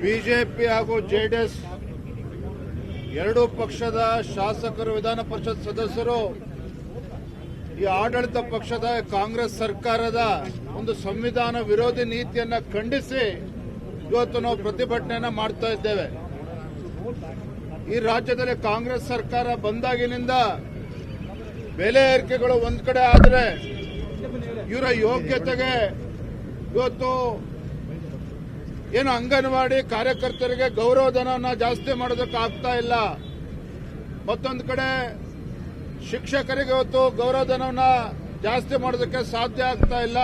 BJP ಹಾಗೂ JDS ಎರಡೂ ಪಕ್ಷದ ಶಾಸಕರು, ವಿಧಾನ ಪರಿಷತ್ ಸದಸ್ಯರು ಈ ಆಡಳಿತ ಪಕ್ಷದ ಕಾಂಗ್ರೆಸ್ ಸರ್ಕಾರದ ಒಂದು ಸಂವಿಧಾನ ವಿರೋಧಿ ನೀತಿಯನ್ನ ಖಂಡಿಸಿ ಇವತ್ತು ನಾವು ಪ್ರತಿಭಟನೆಯನ್ನ ಮಾಡ್ತಾ ಇದ್ದೇವೆ. ಈ ರಾಜ್ಯದಲ್ಲಿ ಕಾಂಗ್ರೆಸ್ ಸರ್ಕಾರ ಬಂದಾಗಿನಿಂದ ಬೆಲೆ ಏರಿಕೆಗಳು ಒಂದ್ ಕಡೆ ಆದರೆ ಇವರ ಯೋಗ್ಯತೆಗೆ ಇವತ್ತು ಏನು ಅಂಗನವಾಡಿ ಕಾರ್ಯಕರ್ತರಿಗೆ ಗೌರವಧನವನ್ನು ಜಾಸ್ತಿ ಮಾಡೋದಕ್ಕೆ ಆಗ್ತಾ ಇಲ್ಲ. ಮತ್ತೊಂದು ಕಡೆ ಶಿಕ್ಷಕರಿಗೆ ಇವತ್ತು ಗೌರವಧನವನ್ನು ಜಾಸ್ತಿ ಮಾಡೋದಕ್ಕೆ ಸಾಧ್ಯ ಆಗ್ತಾ ಇಲ್ಲ.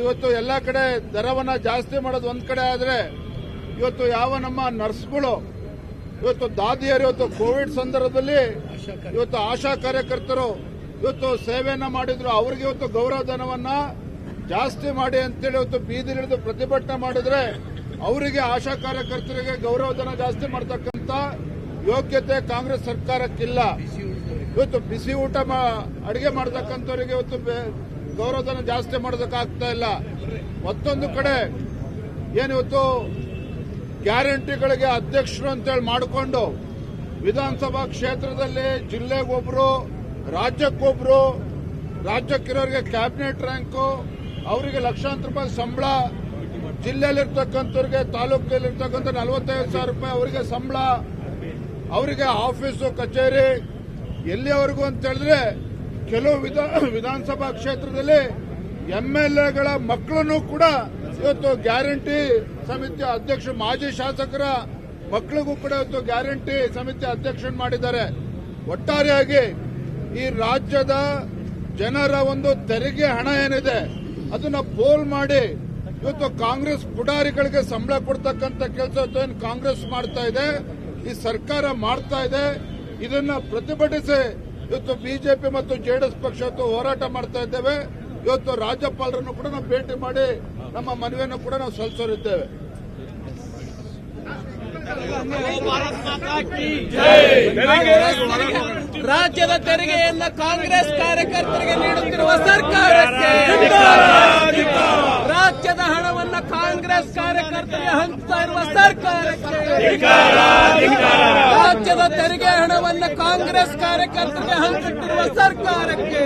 ಇವತ್ತು ಎಲ್ಲ ಕಡೆ ದರವನ್ನು ಜಾಸ್ತಿ ಮಾಡೋದು ಒಂದ್ ಕಡೆ ಆದರೆ ಇವತ್ತು ಯಾವ ನಮ್ಮ ನರ್ಸ್ಗಳು, ಇವತ್ತು ದಾದಿಯರು, ಇವತ್ತು ಕೋವಿಡ್ ಸಂದರ್ಭದಲ್ಲಿ ಇವತ್ತು ಆಶಾ ಕಾರ್ಯಕರ್ತರು ಇವತ್ತು ಸೇವೆಯನ್ನ ಮಾಡಿದ್ರು, ಅವ್ರಿಗೆ ಇವತ್ತು ಗೌರವಧನವನ್ನ ಜಾಸ್ತಿ ಮಾಡಿ ಅಂತೇಳಿ ಇವತ್ತು ಬೀದಿಲಿಳಿದು ಪ್ರತಿಭಟನೆ ಮಾಡಿದ್ರೆ ಅವರಿಗೆ, ಆಶಾ ಕಾರ್ಯಕರ್ತರಿಗೆ ಗೌರವಧನ ಜಾಸ್ತಿ ಮಾಡತಕ್ಕಂತ ಯೋಗ್ಯತೆ ಕಾಂಗ್ರೆಸ್ ಸರ್ಕಾರಕ್ಕಿಲ್ಲ. ಇವತ್ತು ಬಿಸಿ ಊಟ ಅಡಿಗೆ ಮಾಡತಕ್ಕಂಥವರಿಗೆ ಇವತ್ತು ಗೌರವಧನ ಜಾಸ್ತಿ ಮಾಡೋದಕ್ಕಾಗ್ತಾ ಇಲ್ಲ. ಮತ್ತೊಂದು ಕಡೆ ಏನಿವತ್ತು ಗ್ಯಾರಂಟಿಗಳಿಗೆ ಅಧ್ಯಕ್ಷರು ಅಂತೇಳಿ ಮಾಡಿಕೊಂಡು ವಿಧಾನಸಭಾ ಕ್ಷೇತ್ರದಲ್ಲಿ ಜಿಲ್ಲೆಗೊಬ್ರು, ರಾಜ್ಯಕ್ಕೊಬ್ರು, ರಾಜ್ಯಕ್ಕಿರೋರಿಗೆ ಕ್ಯಾಬಿನೆಟ್ ರ್ಯಾಂಕು, ಅವರಿಗೆ ಲಕ್ಷಾಂತರ ರೂಪಾಯಿ ಸಂಬಳ, ಜಿಲ್ಲೆಯಲ್ಲಿರ್ತಕ್ಕಂಥವ್ರಿಗೆ, ತಾಲೂಕಲ್ಲಿರ್ತಕ್ಕಂಥ 45,000 ರೂಪಾಯಿ ಅವರಿಗೆ ಸಂಬಳ, ಅವರಿಗೆ ಆಫೀಸು ಕಚೇರಿ, ಎಲ್ಲಿವರೆಗೂ ಅಂತ ಹೇಳಿದ್ರೆ ಕೆಲವು ವಿಧಾನಸಭಾ ಕ್ಷೇತ್ರದಲ್ಲಿ ಎಂಎಲ್ಎಗಳ ಮಕ್ಕಳನ್ನು ಕೂಡ ಇವತ್ತು ಗ್ಯಾರಂಟಿ ಸಮಿತಿ ಅಧ್ಯಕ್ಷ, ಮಾಜಿ ಶಾಸಕರ ಮಕ್ಕಳಿಗೂ ಕೂಡ ಇವತ್ತು ಗ್ಯಾರಂಟಿ ಸಮಿತಿ ಅಧ್ಯಕ್ಷ ಮಾಡಿದ್ದಾರೆ. ಒಟ್ಟಾರೆಯಾಗಿ ಈ ರಾಜ್ಯದ ಜನರ ಒಂದು ತೆರಿಗೆ ಹಣ ಏನಿದೆ ಅದನ್ನ ಪೋಲ್ ಮಾಡಿ ಇವತ್ತು ಕಾಂಗ್ರೆಸ್ ಪುಡಾರಿಗಳಿಗೆ ಸಂಬಳ ಕೊಡ್ತಕ್ಕಂಥ ಕೆಲಸ ಏನು ಕಾಂಗ್ರೆಸ್ ಮಾಡ್ತಾ ಇದೆ, ಈ ಸರ್ಕಾರ ಮಾಡ್ತಾ ಇದೆ. ಇದನ್ನ ಪ್ರತಿಭಟಿಸಿ ಇವತ್ತು ಬಿಜೆಪಿ ಮತ್ತು ಜೆಡಿಎಸ್ ಪಕ್ಷ ಹೋರಾಟ ಮಾಡ್ತಾ ಇದ್ದೇವೆ. ಇವತ್ತು ರಾಜ್ಯಪಾಲರನ್ನು ಕೂಡ ನಾವು ಭೇಟಿ ಮಾಡಿ ನಮ್ಮ ಮನವಿಯನ್ನು ಕೂಡ ನಾವು ಸಲ್ಲಿಸಲಿದ್ದೇವೆ. ರಾಜ್ಯದ ತೆರಿಗೆಯನ್ನ ಕಾಂಗ್ರೆಸ್ ಕಾರ್ಯಕರ್ತರಿಗೆ ನೀಡುತ್ತಿರುವ ಸರ್ಕಾರಕ್ಕೆ, ರಾಜ್ಯದ ಹಣವನ್ನ ಕಾಂಗ್ರೆಸ್ ಕಾರ್ಯಕರ್ತರಿಗೆ ಹಂಚ್ತಾ ಇರುವ ಸರ್ಕಾರಕ್ಕೆ, ರಾಜ್ಯದ ತೆರಿಗೆ ಹಣವನ್ನ ಕಾಂಗ್ರೆಸ್ ಕಾರ್ಯಕರ್ತರಿಗೆ ಹಂಚುತ್ತಿರುವ ಸರ್ಕಾರಕ್ಕೆ,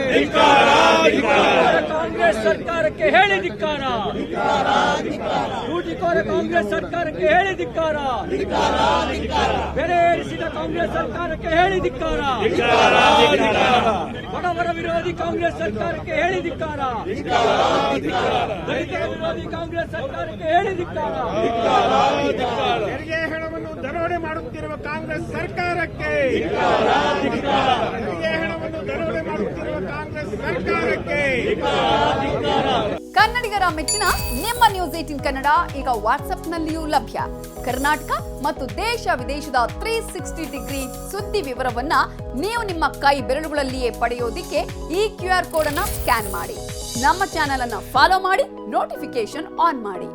ಕಾಂಗ್ರೆಸ್ ಸರ್ಕಾರಕ್ಕೆ ಹೇಳಿ ಧಿಕ್ಕಾರ, ಲೂಟಿಕೋರ ಕಾಂಗ್ರೆಸ್ ಸರ್ಕಾರಕ್ಕೆ ಹೇಳಿ ಧಿಕ್ಕಾರ, ಬೆಲೆ ಏರಿಸಿದ ಕಾಂಗ್ರೆಸ್ ಸರ್ಕಾರಕ್ಕೆ ಹೇಳಿ ಧಿಕ್ಕಾರ, ಬಡವರ ವಿರೋಧಿ ಕಾಂಗ್ರೆಸ್ ಸರ್ಕಾರಕ್ಕೆ ಹೇಳಿ ಧಿಕ್ಕಾರ, ದಲಿತರ ವಿರೋಧಿ ಕಾಂಗ್ರೆಸ್ ಸರ್ಕಾರಕ್ಕೆ ಹೇಳಿ ಧಿಕ್ಕಾರ, ತೆರಿಗೆ ಹಣವನ್ನು ದರೋಡೆ ಮಾಡುತ್ತಿರುವ ಕಾಂಗ್ರೆಸ್ ಸರ್ಕಾರಕ್ಕೆ, ತೆರಿಗೆ ಹಣವನ್ನು ದರೋಡೆ ಮಾಡುತ್ತಿರುವ ಕಾಂಗ್ರೆಸ್ ಸರ್ಕಾರಕ್ಕೆ. ಕನ್ನಡಿಗರ ಮೆಚ್ಚಿನ ನಿಮ್ಮ ನ್ಯೂಸ್ 18 ಕನ್ನಡ ಈಗ ವಾಟ್ಸ್ಆಪ್ನಲ್ಲಿಯೂ ಲಭ್ಯ. ಕರ್ನಾಟಕ ಮತ್ತು ದೇಶ ವಿದೇಶದ 360 ಡಿಗ್ರಿ ಸುದ್ದಿ ವಿವರವನ್ನ ನೀವು ನಿಮ್ಮ ಕೈ ಬೆರಳುಗಳಲ್ಲಿಯೇ ಪಡೆಯೋದಿಕ್ಕೆ ಈ QR ಕೋಡ್ ಅನ್ನ ಸ್ಕ್ಯಾನ್ ಮಾಡಿ. ನಮ್ಮ ಚಾನೆಲ್ ಅನ್ನ ಫಾಲೋ ಮಾಡಿ, ನೋಟಿಫಿಕೇಶನ್ ಆನ್ ಮಾಡಿ.